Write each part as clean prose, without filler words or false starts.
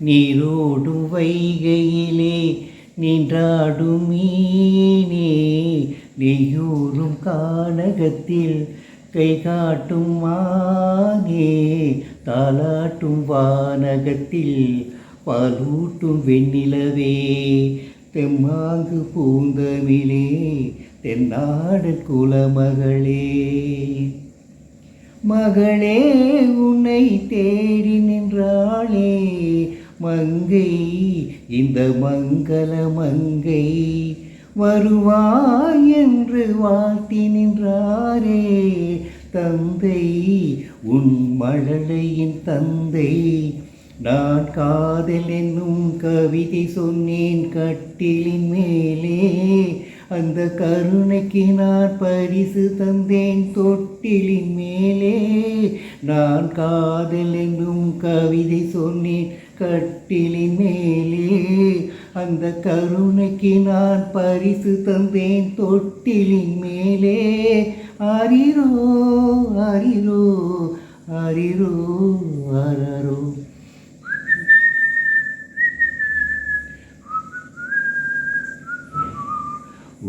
நீரோடும் வைகையிலே நின்றாடும் மீனே, நெய்யூரும் கானகத்தில் கை காட்டும் மானே, தாலாட்டும் வானகத்தில் பாலூட்டும் வெண்ணிலவே, தெம்மாங்கு பூந்தமிழே தென்னாடன் குலமகளே. மகளே உன்னை தேடி நின்றாளே மங்கை, இந்த மங்கள மங்கை, வருவாய் என்று வாழ்த்தி நின்றாரே தந்தை, உன் மழலையின் தந்தை. நான் காதல் என்னும் கவிதை சொன்னேன் கட்டிலின் மேலே, அந்த கருணைக்கு நான் பரிசு தந்தேன் தொட்டிலின் மேலே. நான் காதல் என்னும் கவிதை சொன்னேன் கட்டிலின் மேலே, அந்த கருணைக்கு நான் பரிசு தந்தேன் தொட்டிலின் மேலே. ஆரிரோ ஆரிரோ ஆரிரோ ஆரரோ.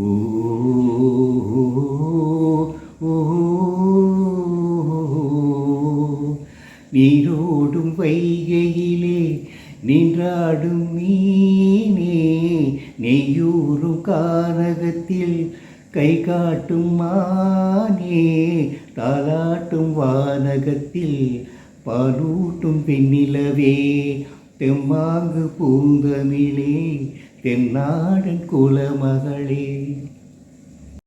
ஓ நீரோடும் வைகையிலே நின்றாடும் மீனே, நெய்யூரும் கானகத்தில் கை காட்டும் மானே, தாலாட்டும் வானகத்தில் பாலூட்டும் பெண்ணிலவே, தெம்மாங்கு பூந்தமிழே தென்னாடன் குலமகளே.